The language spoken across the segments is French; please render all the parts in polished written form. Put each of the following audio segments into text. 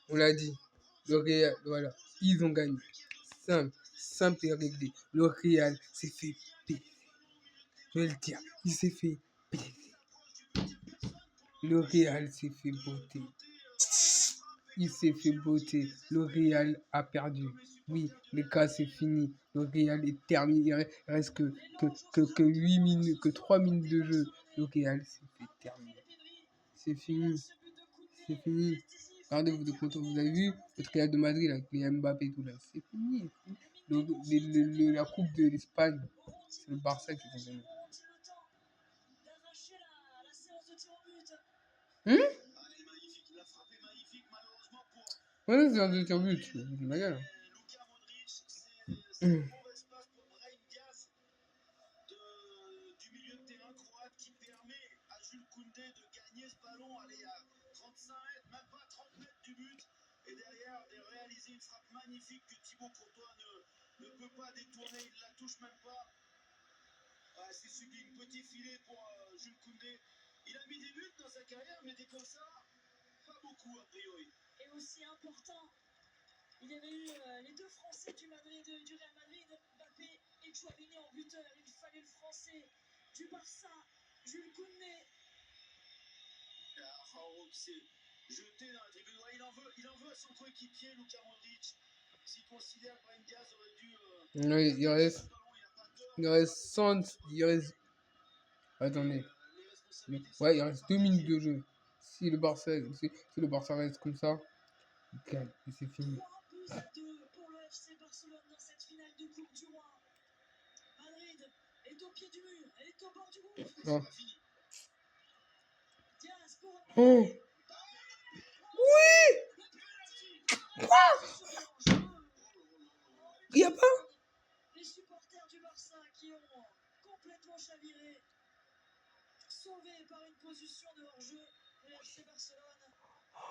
On l'a dit. Le Real, voilà. Ils ont gagné. Simple et réglé. Le Real s'est fait péter. Je vais le dire. Il s'est fait péter. Le Real s'est fait botter. Il s'est fait botter. Le Real a perdu. Oui, les gars, c'est fini. Le Real est terminé. Il reste que 8 minutes, que 3 minutes de jeu. Le Real s'est fait terminer. C'est fini. C'est fini. Regardez, vous êtes contents. Vous avez vu le Real de Madrid avec les Mbappé et tout là. C'est fini. La Coupe de l'Espagne, c'est le Barça qui a gagné. Ouais, c'est un deuxième but. Je me gueule. Du milieu de terrain croate qui permet à Jules Koundé de gagner ce ballon, aller à 35 mètres, même pas 30 mètres du but, et derrière de réaliser une frappe magnifique que Thibaut Courtois ne peut pas détourner, il ne la touche même pas. C'est sublime, petit filet pour Jules Koundé. Il a mis des buts dans sa carrière, mais des comme ça, pas beaucoup a priori. Et aussi important, il y avait eu les deux Français du Real Madrid, Mbappé et Chouamini en buteur. Il fallait le Français du Barça, Jules Koundé. Raoult s'est jeté dans la tribune. Il en veut à son coéquipier, Luka Modric. S'il considère que Brahim Diaz aurait dû... Oui, il reste 100... Attendez. Ouais, il reste 2 minutes de jeu. Si le Barça reste comme ça, il gagne. Et c'est fini. Pour le FC Barcelone dans cette finale de Coupe du Roi. Madrid est au pied du mur, elle est au bord du groupe. Oh. Oh. Oui. Quoi? Il n'y a pas? Les supporters du Barça qui ont complètement chaviré, sauvés par une position de hors-jeu pour le FC Barcelone.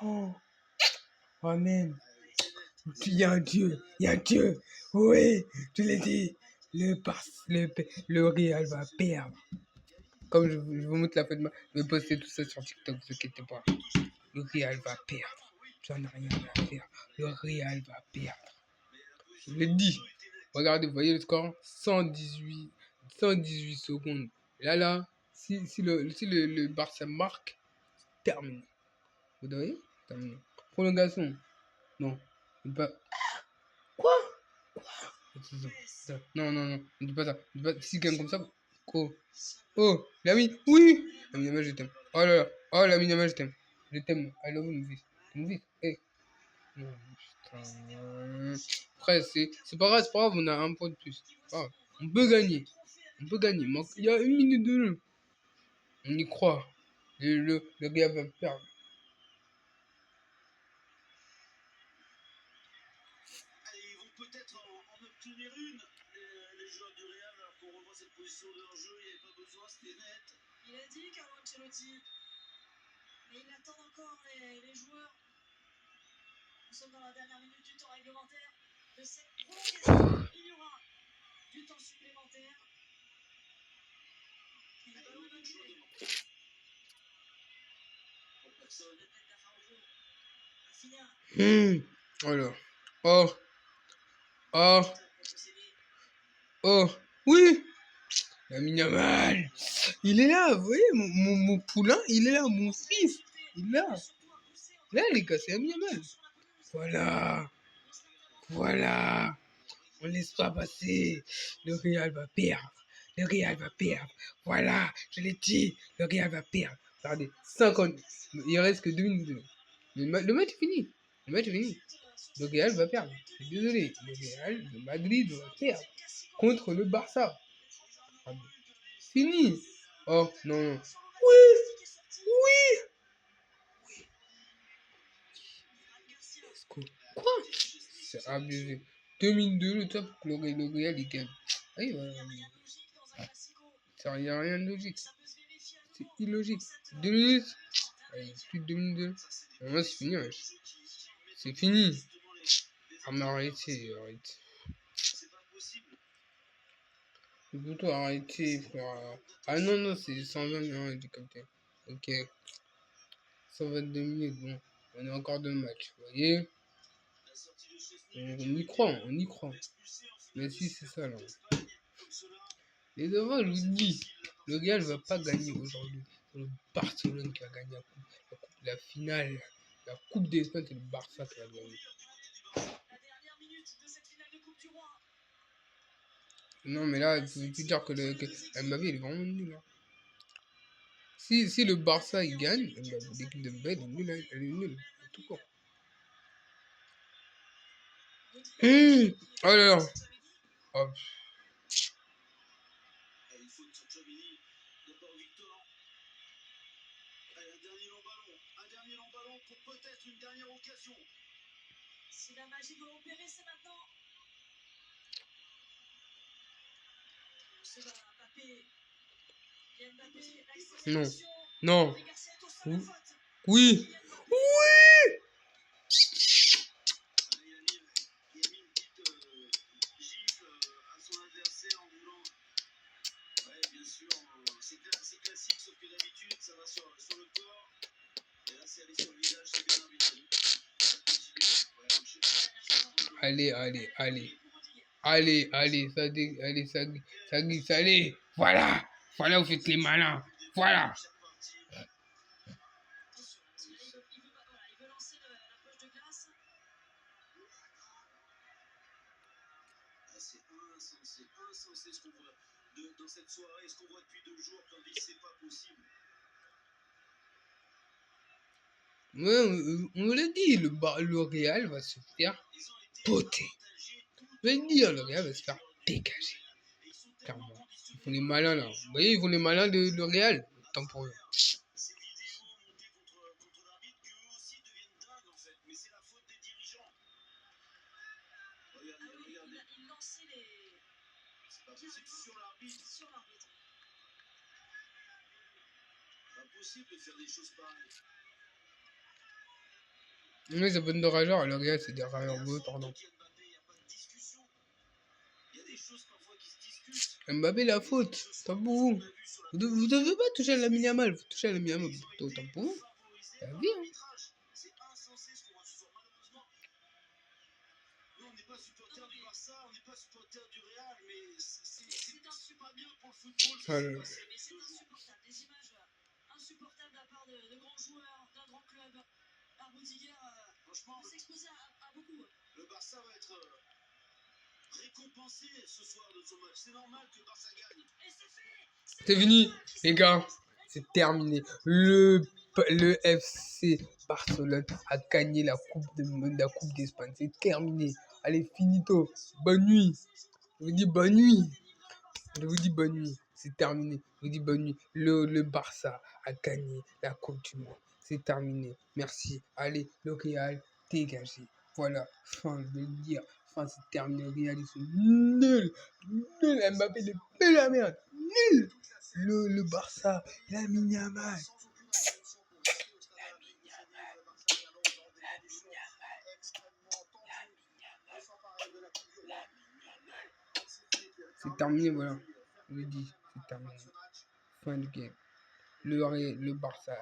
Oh. Oh même. Il y a un Dieu, il y a un Dieu. Oui, je l'ai dit. Le Real va perdre. Comme je vous montre la fin de ma... Je vais poster tout ça sur TikTok, ne vous inquiétez pas. Le Real va perdre. J'en ai rien à faire. Le Real va perdre. Je l'ai dit. Regardez, vous voyez le score 118 secondes. Là, si le Barça marque, terminé. Vous voyez? Terminé. Prolongation. Non. Pas... Quoi? Non, ne dis pas ça. Si gagne comme ça. Oh, Lamine, oui! Lamine Yamal, je t'aime. Oh là là, oh Lamine Yamal, je t'aime. Je t'aime. I love you, mon fils. Mon fils, hey. Non, putain. Après, c'est pas grave, on a un point de plus. Ah, on peut gagner. Il y a 1 minute de jeu. On y croit. Le gars va perdre. Ils vont peut-être en obtenir une, les joueurs du Real, alors qu'on revoit cette position de leur jeu, il n'y avait pas besoin, c'était net. Il a dit Carlo Ancelotti, mais il attend encore les joueurs. Nous sommes dans la dernière minute du temps réglementaire de cette prolongation. Il y aura du temps supplémentaire. Et le ballon est manqué. Personne n'est prêt à faire le jeu. Voilà. Oh, oui! Lamine Yamal, il est là, vous voyez, mon poulain, il est là, mon fils, il est là. Là, les gars, c'est Lamine Yamal. Voilà. On laisse pas passer. Le Real va perdre. Voilà, je l'ai dit, le Real va perdre. Regardez, 50. Il reste que 2 minutes. Le match est fini. Le Real va perdre. Je suis désolé. Le Real de Madrid va perdre contre le Barça. Fini. Oh, non. Oui. Quoi? C'est abusé. 2 minutes de jeu, pour que le Real il gagne. Oui, voilà. Il n'y a rien de logique. C'est illogique. 2 minutes. Allez, plus de 2 minutes de jeu. Moi, c'est fini, wesh. C'est fini. Ah, mais arrêtez. C'est plutôt arrêter, frère. Ah non, c'est 120 minutes, j'ai capté. Ok. 122 minutes, bon. On est encore deux matchs, vous voyez. On y croit. Mais si, c'est ça, là. Les devants, je vous dis, le Real ne va pas gagner aujourd'hui. C'est le Barcelone qui a gagné la finale. La Coupe d'Espagne, c'est le Barça qui a gagné. Non, mais là, il faut dire que Mbappé, il est vraiment nul. Hein. Si le Barça, il gagne, l'équipe de Mbappé, elle est nulle. Tout court. Oh là là. Oh. Un dernier long ballon pour peut-être une dernière occasion. Si la magie doit opérer, c'est maintenant. C'est Mbappé. Non. Oui. C'est classique, sauf que d'habitude, ça va sur le corps. Et là, c'est allé sur le visage, c'est bien arbitré. Ça glisse, allez. Voilà, vous faites les malins. Voilà. Il veut lancer la poche de glace. C'est insensé ce qu'on voit dans cette soirée, ce qu'on voit depuis 2 jours, quand dit c'est pas possible. Ouais, on l'a dit, le Real va se faire poter. Je vais le dire, le Real va se faire dégager. Clairement. Ils font les malins là. Vous voyez, ils font les malins de le Real. Tant pour eux. Ces vidéos montées contre l'arbitre, qu'eux aussi deviennent dingues en fait. Mais c'est la faute des dirigeants. Regardez. Il lançait les. C'est pas possible sur l'arbitre. Impossible de faire des choses pareilles. Oui, ça bonne de rageur. Le Real, c'est des rageurs beaux, pardon. Mbappé, la faute. Tant pour vous. Vous devez pas toucher à la Yamal. Vous touchez à la Yamal. Tant pour vous. La vie, hein. C'est insensé ce qu'on voit ce soir. Malheureusement, nous, on n'est pas supporters du Barça, on n'est pas supporters du Real, mais c'est pas bien pour le football. Mais c'est insupportable. Des images insupportables de la part de grands joueurs, d'un grand club. Rudiger, franchement, s'exposer à beaucoup. Le Barça va être récompensé ce soir de son match. C'est normal que le Barça gagne. Et c'est fait. C'est fini, les gars. C'est terminé. Le FC Barcelone a gagné la Coupe d'Espagne. C'est terminé. Allez, finito. Bonne nuit. Je vous dis bonne nuit. C'est terminé. Je vous dis bonne nuit. Le Barça a gagné la Coupe du Monde. C'est terminé. Merci. Allez, le Real, dégagé. Voilà. Fin, je vais le dire. Fin, c'est terminé. Le Real, ils sont nuls. Mbappé, il est plus la merde. Nul. Le Barça, Lamine Yamal. C'est terminé, voilà. Je le dis, c'est terminé. Fin du game. Le Barça.